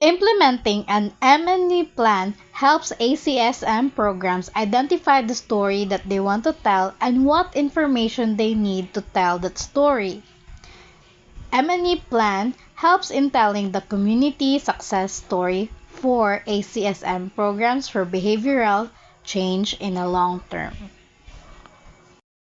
Implementing an M&E plan helps ACSM programs identify the story that they want to tell and what information they need to tell that story. M&E plan helps in telling the community success story for ACSM programs for behavioral change in the long term.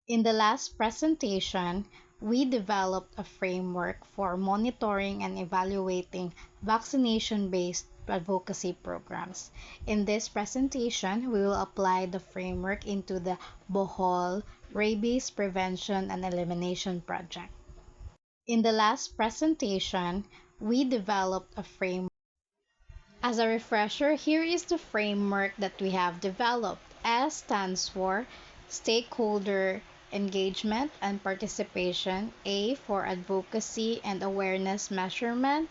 In the last presentation, we developed a framework for monitoring and evaluating vaccination-based advocacy programs. In this presentation, we will apply the framework into the Bohol Rabies Prevention and Elimination Project. In the last presentation, we developed a framework. As a refresher, here is the framework that we have developed. S stands for stakeholder engagement and participation. A for advocacy and awareness measurement.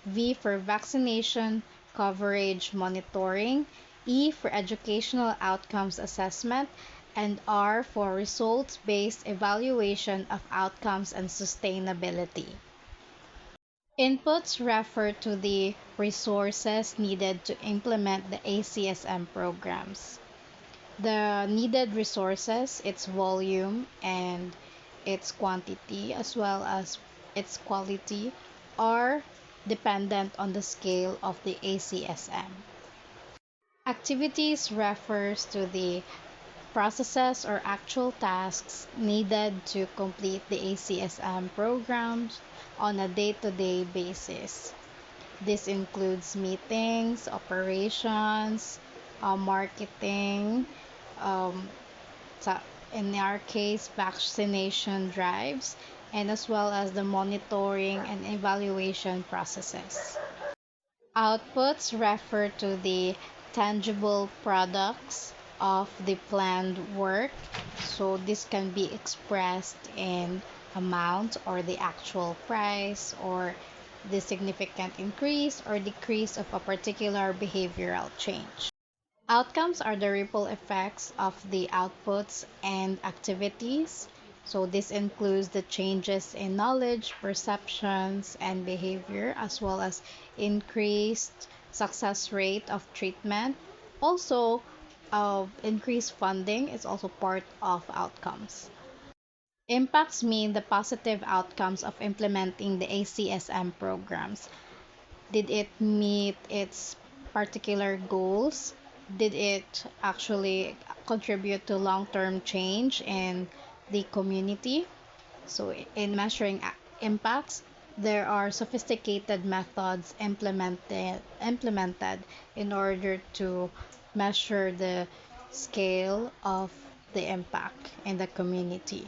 V for vaccination coverage monitoring. E for educational outcomes assessment. And R for results-based evaluation of outcomes and sustainability. Inputs refer to the resources needed to implement the ACSM programs. The needed resources, its volume and its quantity, as well as its quality, are dependent on the scale of the ACSM. Activities refers to the processes or actual tasks needed to complete the ACSM programs on a day-to-day basis. This includes meetings, operations, marketing, um, in our case, vaccination drives, and as well as the monitoring and evaluation processes. Outputs refer to the tangible products of the planned work. So this can be expressed in amount or the actual price or the significant increase or decrease of a particular behavioral change. Outcomes are the ripple effects of the outputs and activities. So this includes the changes in knowledge, perceptions, and behavior, as well as increased success rate of treatment. Also, increased funding is also part of outcomes. Impacts mean the positive outcomes of implementing the ACSM programs. Did it meet its particular goals? Did it actually contribute to long-term change in the community? So in measuring impacts, there are sophisticated methods implemented in order to measure the scale of the impact in the community.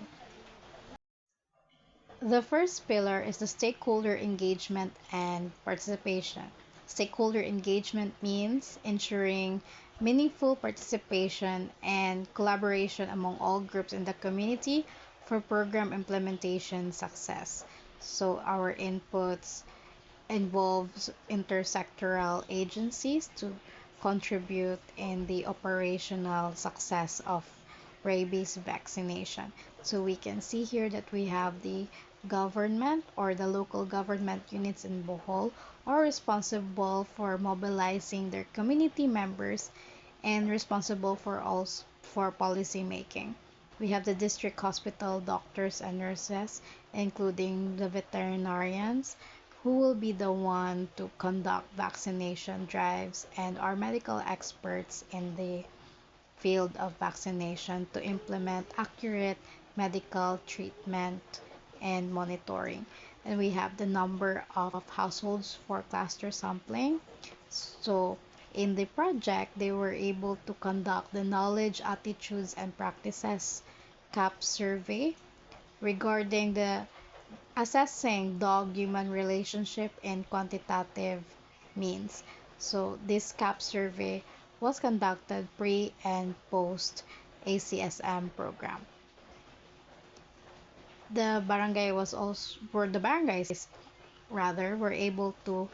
The first pillar is the stakeholder engagement and participation. Stakeholder engagement means ensuring meaningful participation and collaboration among all groups in the community for program implementation success. So our inputs involves intersectoral agencies to contribute in the operational success of rabies vaccination. So we can see here that we have the government or the local government units in Bohol are responsible for mobilizing their community members and responsible for policy making. We have the district hospital doctors and nurses, including the veterinarians, who will be the one to conduct vaccination drives, and our medical experts in the field of vaccination to implement accurate medical treatment and monitoring. And we have the number of households for cluster sampling. So in the project, they were able to conduct the knowledge, attitudes, and practices CAP survey regarding the assessing dog-human relationship in quantitative means. So this CAP survey was conducted pre and post ACSM program. The barangay was also, were the barangays rather, were able to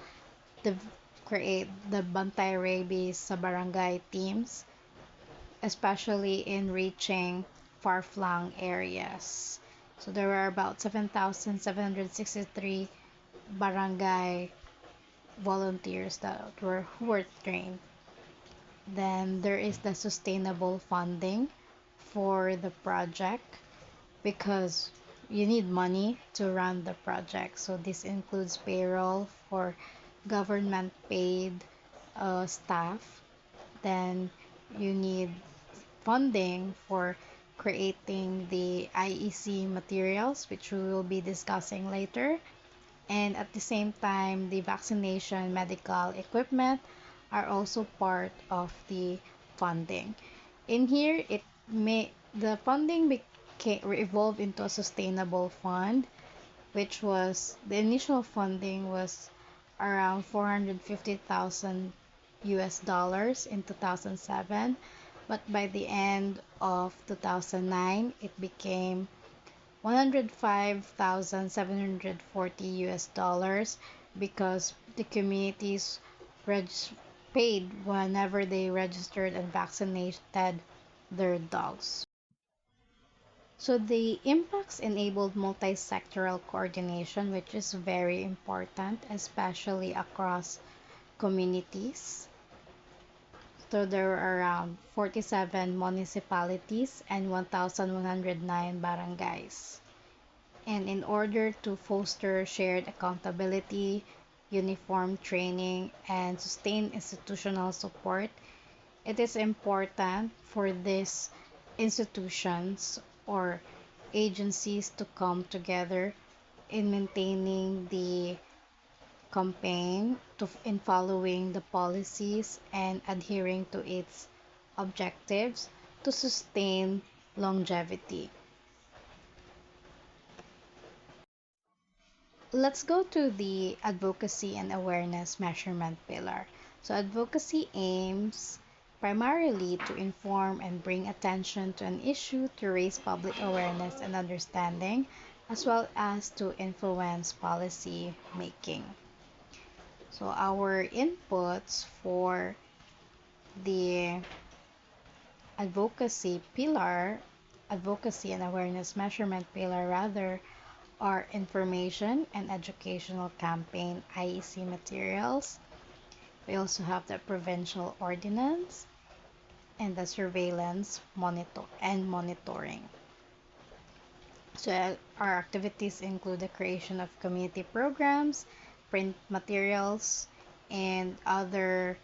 create the Bantay Rabies sa barangay teams, especially in reaching far-flung areas. So there were about 7,763 barangay volunteers who were trained. Then there is the sustainable funding for the project because you need money to run the project. So this includes payroll for government paid staff. Then you need funding for creating the IEC materials, which we will be discussing later. And at the same time, the vaccination medical equipment are also part of the funding. In here, the funding became evolved into a sustainable fund, which was the initial funding was around 450,000 US dollars in 2007, but by the end of 2009, it became 105,740 US dollars because the communities reg- paid whenever they registered and vaccinated their dogs. So the impacts enabled multi-sectoral coordination, which is very important, especially across communities. So there were around 47 municipalities and 1,109 barangays. And in order to foster shared accountability, uniform training, and sustain institutional support, it is important for these institutions or agencies to come together in maintaining the campaign in following the policies and adhering to its objectives to sustain longevity. Let's go to the advocacy and awareness measurement pillar. So, advocacy aims primarily to inform and bring attention to an issue to raise public awareness and understanding, as well as to influence policy making. So, our inputs for the advocacy pillar, advocacy and awareness measurement pillar rather, are information and educational campaign IEC materials. We also have the provincial ordinance and the surveillance and monitoring. So our activities include the creation of community programs, print materials, and other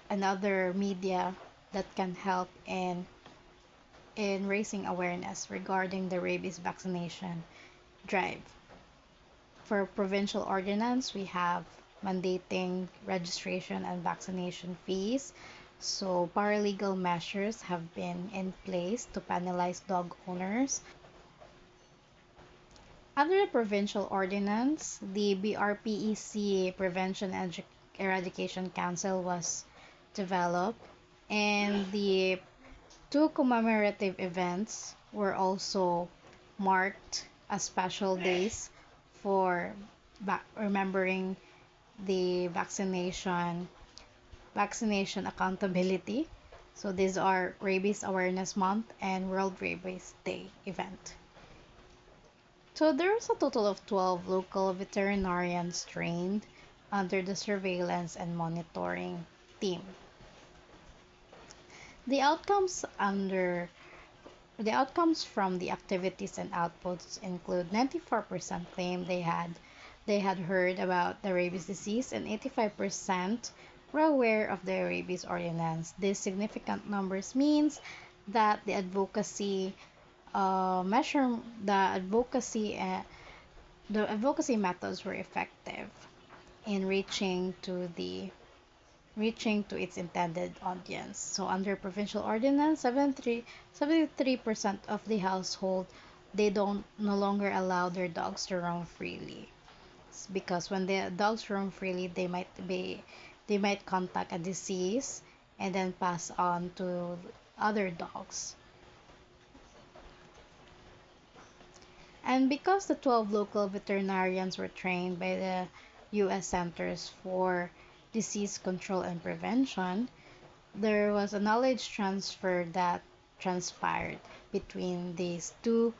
media that can help in raising awareness regarding the rabies vaccination drive. For provincial ordinance, we have mandating registration and vaccination fees. So paralegal measures have been in place to penalize dog owners. Under the provincial ordinance, the BRPEC Prevention and Eradication Council was developed, and the two commemorative events were also marked as special days for remembering the vaccination accountability. So these are Rabies Awareness Month and World Rabies Day event. So there's a total of 12 local veterinarians trained under the surveillance and monitoring team. The outcomes under The outcomes from the activities and outputs include 94% claim they had heard about the rabies disease and 85% were aware of the rabies ordinance. These significant numbers means that measure the advocacy methods were effective in reaching to its intended audience. So under provincial ordinance, 73% of the household they don't no longer allow their dogs to roam freely. Because when the dogs roam freely, they might contact a disease and then pass on to other dogs. And because the 12 local veterinarians were trained by the US Centers for Disease Control and Prevention, there was a knowledge transfer that transpired between these two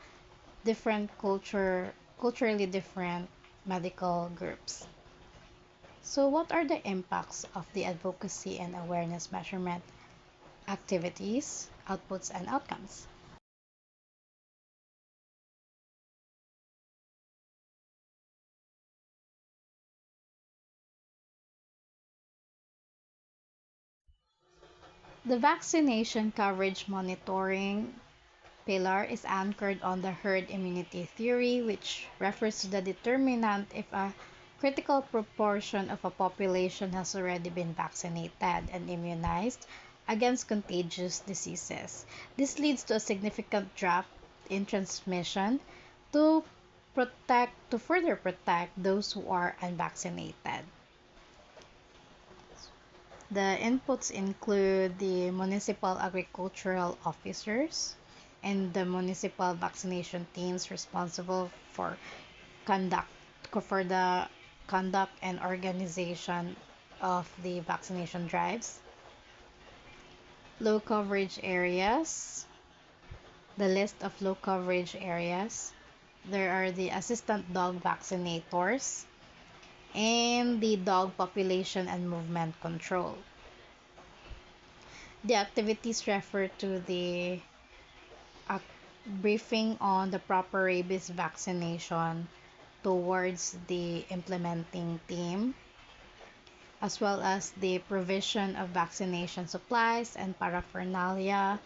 culturally different medical groups. So, what are the impacts of the advocacy and awareness measurement activities, outputs, and outcomes? The vaccination coverage monitoring pillar is anchored on the herd immunity theory, which refers to the determinant if a critical proportion of a population has already been vaccinated and immunized against contagious diseases. This leads to a significant drop in transmission to further protect those who are unvaccinated. The inputs include the municipal agricultural officers and the municipal vaccination teams responsible conduct for the conduct and organization of the vaccination drives. Low coverage areas, the list of low coverage areas. There are the assistant dog vaccinators and the dog population and movement control. The activities refer to the ac- briefing on the proper rabies vaccination towards the implementing team, as well as the provision of vaccination supplies and paraphernalia,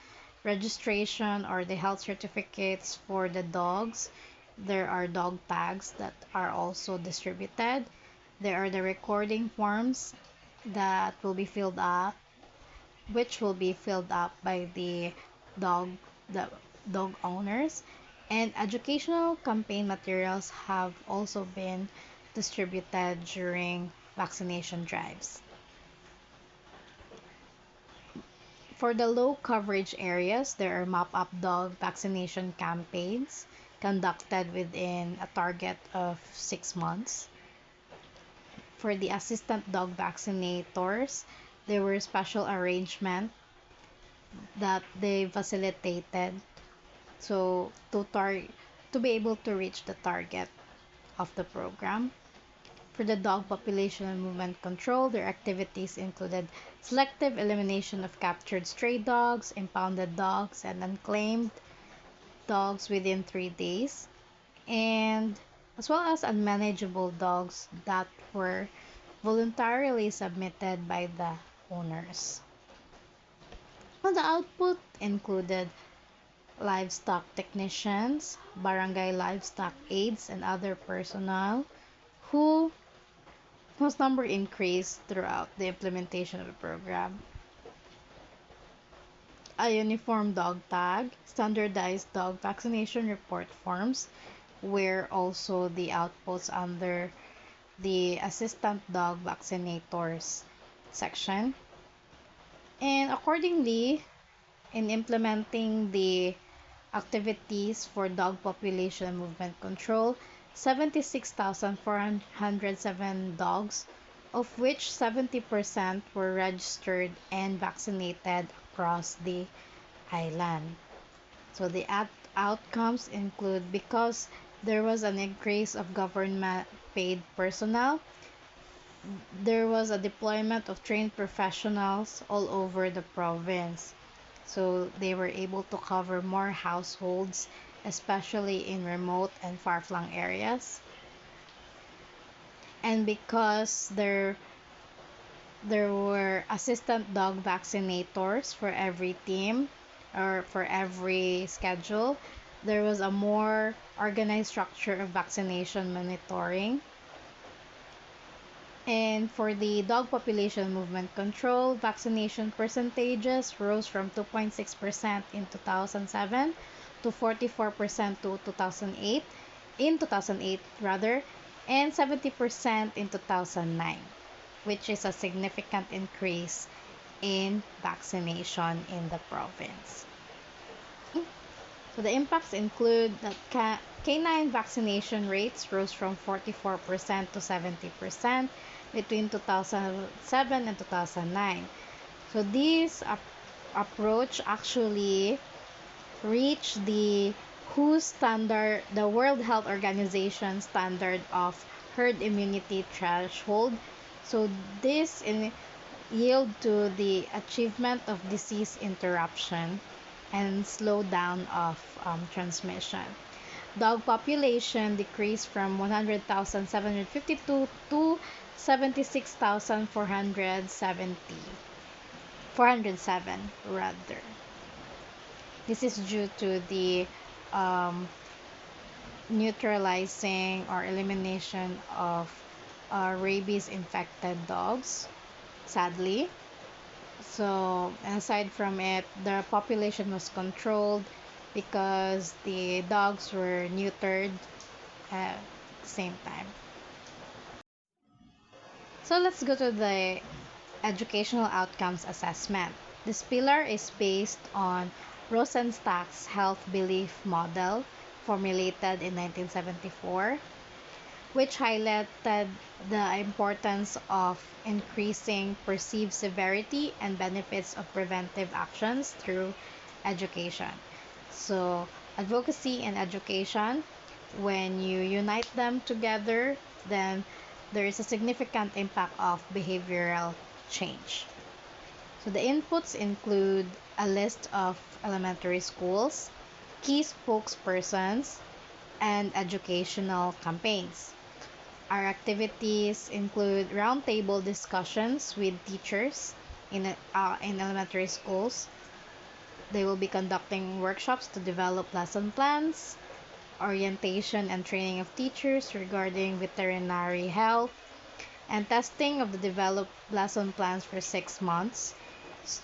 registration or the health certificates for the dogs. There are dog tags that are also distributed. There are the recording forms that will be filled up, which will be filled up by dog the dog owners, and educational campaign materials have also been distributed during vaccination drives. For the low coverage areas, there are mop up dog vaccination campaigns conducted within a target of 6 months. For the assistant dog vaccinators, there were special arrangements that they facilitated so to be able to reach the target of the program. For the dog population and movement control, their activities included selective elimination of captured stray dogs, impounded dogs, and unclaimed dogs within 3 days, and as well as unmanageable dogs that were voluntarily submitted by the owners. Well, the output included livestock technicians, barangay livestock aides, and other personnel who whose number increased throughout the implementation of the program. A uniform dog tag, standardized dog vaccination report forms were also the outputs under the assistant dog vaccinators section. And accordingly, in implementing the activities for dog population and movement control, 76,407 dogs, of which 70% were registered and vaccinated across the island. So the outcomes include, because there was an increase of government paid personnel, there was a deployment of trained professionals all over the province. So they were able to cover more households, especially in remote and far-flung areas. And because there were assistant dog vaccinators for every team or for every schedule, there was a more organized structure of vaccination monitoring. And for the dog population movement control, vaccination percentages rose from 2.6% in 2007 to 44% to 2008, in 2008 rather, and 70% in 2009, which is a significant increase in vaccination in the province. So the impacts include that canine vaccination rates rose from 44% to 70% between 2007 and 2009. So this approach actually reached the WHO standard, the World Health Organization standard of herd immunity threshold. So this yield to the achievement of disease interruption and slowdown of transmission. Dog population decreased from 100,752 to 76,470 407 rather. This is due to the um, neutralizing or elimination of rabies infected dogs, sadly. So, aside from it, the population was controlled because the dogs were neutered at the same time. So, let's go to the educational outcomes assessment. This pillar is based on Rosenstock's health belief model formulated in 1974, which highlighted the importance of increasing perceived severity and benefits of preventive actions through education. So, advocacy and education, when you unite them together, then there is a significant impact of behavioral change. So, the inputs include a list of elementary schools, key spokespersons, and educational campaigns. Our activities include roundtable discussions with teachers in elementary schools. They will be conducting workshops to develop lesson plans, orientation and training of teachers regarding veterinary health, and testing of the developed lesson plans for 6 months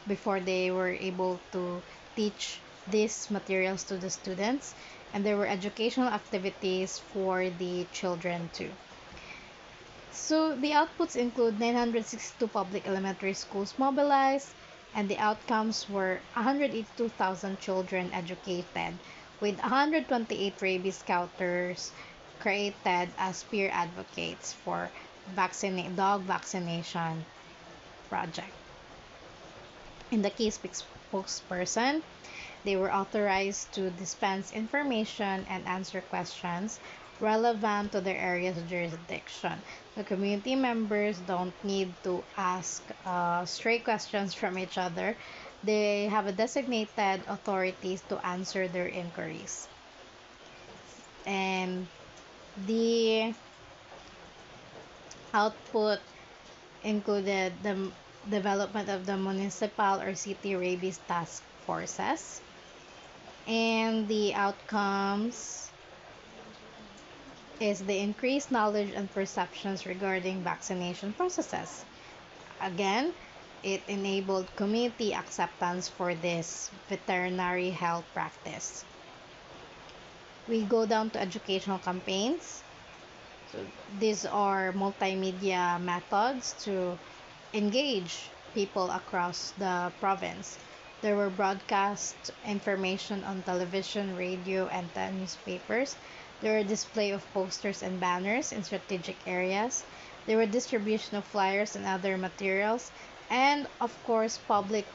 before they were able to teach these materials to the students. And there were educational activities for the children too. So the outputs include 962 public elementary schools mobilized, and the outcomes were 182,000 children educated, with 128 rabies scouters created as peer advocates for dog vaccination project. In the case spokesperson, they were authorized to dispense information and answer questions relevant to their area's jurisdiction. The community members don't need to ask stray questions from each other. They have a designated authorities to answer their inquiries. And the output included the development of the municipal or city rabies task forces, and the outcomes is the increased knowledge and perceptions regarding vaccination processes. Again, it enabled community acceptance for this veterinary health practice. We go down to educational campaigns. So these are multimedia methods to engage people across the province. There were broadcast information on television, radio, and the newspapers. There were display of posters and banners in strategic areas. There were distribution of flyers and other materials. And of course, public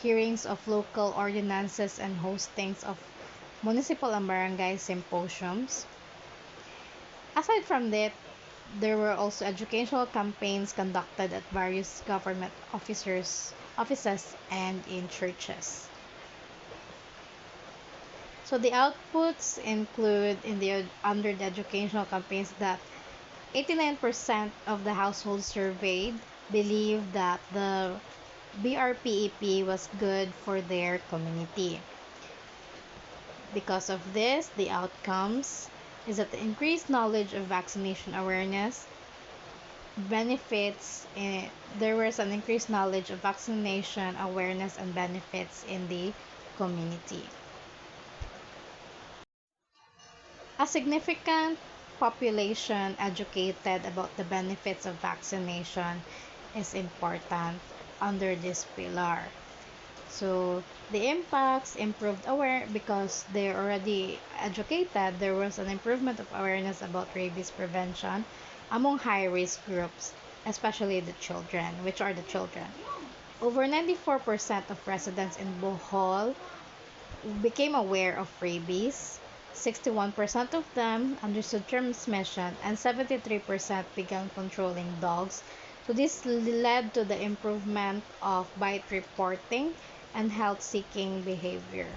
hearings of local ordinances and hostings of municipal and barangay symposiums. Aside from that, there were also educational campaigns conducted at various government offices and in churches. So the outputs include under the educational campaigns that 89% of the households surveyed believed that the BRPEP was good for their community. Because of this, the outcomes is that the increased knowledge of vaccination awareness benefits there was an increased knowledge of vaccination awareness and benefits in the community. A significant population educated about the benefits of vaccination is important under this pillar. So the impacts improved aware because they're already educated. There was an improvement of awareness about rabies prevention among high risk groups, especially the children, which are the children. Over 94% of residents in Bohol became aware of rabies. 61% of them understood transmission, and 73% began controlling dogs So this led to the improvement of bite reporting and health-seeking behavior.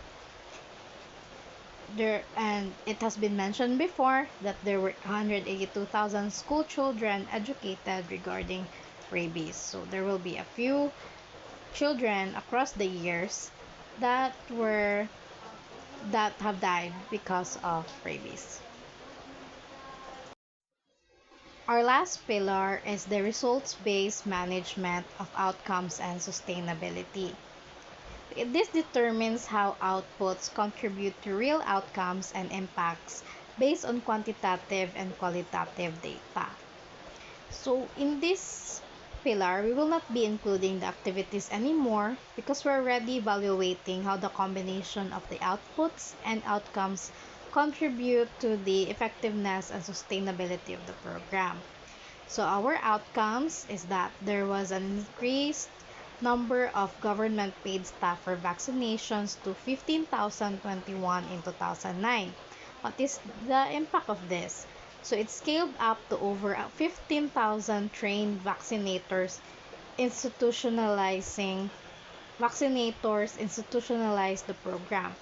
And it has been mentioned before that there were 182,000 school children educated regarding rabies. So there will be a few children across the years that were that have died because of rabies. Our last pillar is the results-based management of outcomes and sustainability. This determines how outputs contribute to real outcomes and impacts based on quantitative and qualitative data. So in this pillar, we will not be including the activities anymore because we're already evaluating how the combination of the outputs and outcomes contribute to the effectiveness and sustainability of the program. So our outcomes is that there was an increased number of government paid staff for vaccinations to 15,021 in 2009. What is the impact of this? So it scaled up to over 15,000 trained vaccinators institutionalized the program.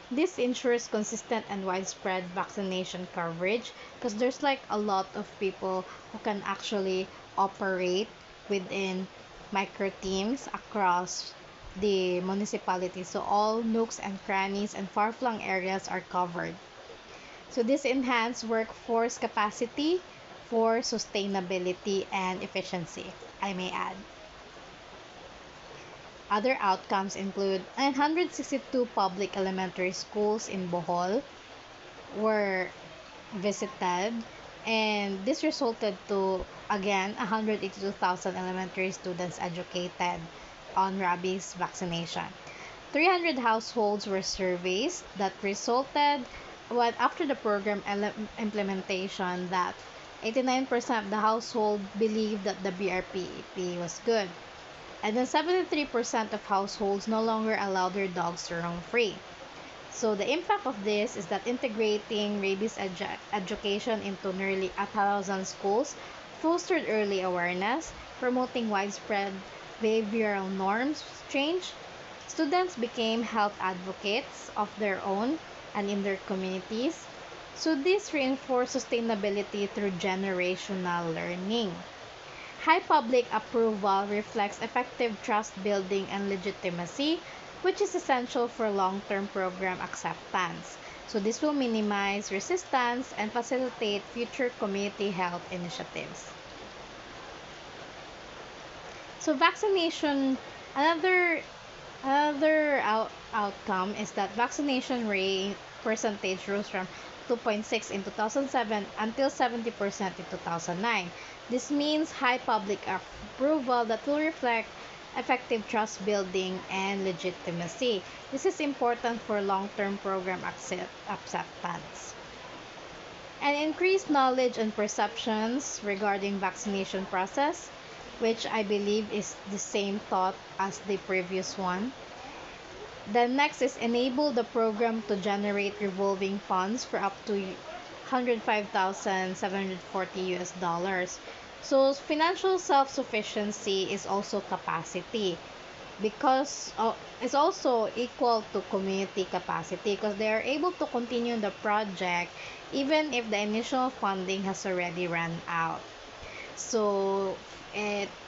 This ensures consistent and widespread vaccination coverage because there's like a lot of people who can actually operate within micro teams across the municipality. So all nooks and crannies and far-flung areas are covered. So this enhanced workforce capacity for sustainability and efficiency, I may add. Other outcomes include 962 public elementary schools in Bohol were visited, and this resulted to, again, 182,000 elementary students educated on rabies vaccination. 300 households were surveyed that resulted, after the program implementation, that 89% of the household believed that the BRPP was good. And then 73% of households no longer allow their dogs to roam free. So the impact of this is that integrating rabies education into nearly 1,000 schools fostered early awareness, promoting widespread behavioral norms change. Students became health advocates of their own and in their communities. So this reinforced sustainability through generational learning. High public approval reflects effective trust building and legitimacy, which is essential for long-term program acceptance. So this will minimize resistance and facilitate future community health initiatives. So vaccination, another outcome is that vaccination rate percentage rose from 2.6 in 2007 until 70% in 2009. This means high public approval that will reflect effective trust building and legitimacy. This is important for long-term program acceptance. And increased knowledge and perceptions regarding vaccination process, which I believe is the same thought as the previous one. The next is enable the program to generate revolving funds for up to 105,740 US dollars. So financial self-sufficiency is also capacity because it's also equal to community capacity because they are able to continue the project even if the initial funding has already run out. So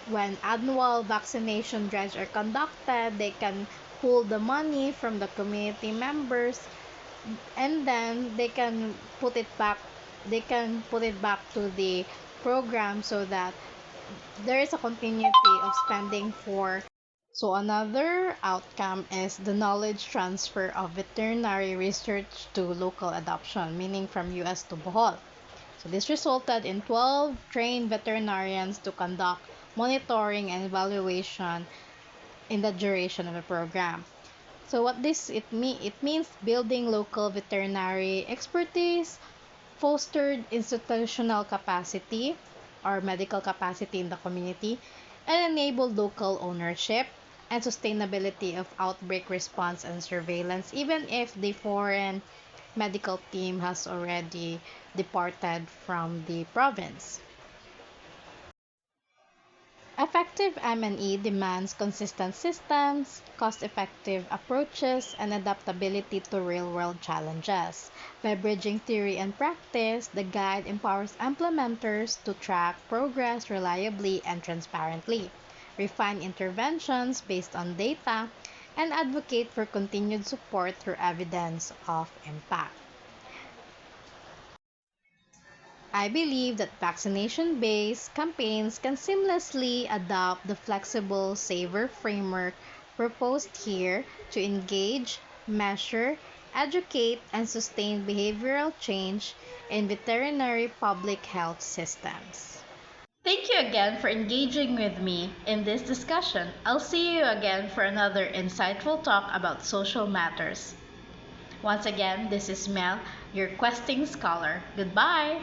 when annual vaccination drives are conducted, they can pull the money from the community members and then they can put it back to the program so that there is a continuity of spending for. So another outcome is the knowledge transfer of veterinary research to local adoption, meaning from US to Bohol. So this resulted in 12 trained veterinarians to conduct monitoring and evaluation in the duration of the program. So it means building local veterinary expertise, fostered institutional capacity or medical capacity in the community, and enabled local ownership and sustainability of outbreak response and surveillance, even if the foreign medical team has already departed from the province. Effective M&E demands consistent systems, cost-effective approaches, and adaptability to real-world challenges. By bridging theory and practice, the guide empowers implementers to track progress reliably and transparently, refine interventions based on data, and advocate for continued support through evidence of impact. I believe that vaccination based campaigns can seamlessly adopt the flexible SAVER framework proposed here to engage, measure, educate, and sustain behavioral change in veterinary public health systems. Thank you again for engaging with me in this discussion. I'll see you again for another insightful talk about social matters. Once again, this is Mel, your questing scholar. Goodbye!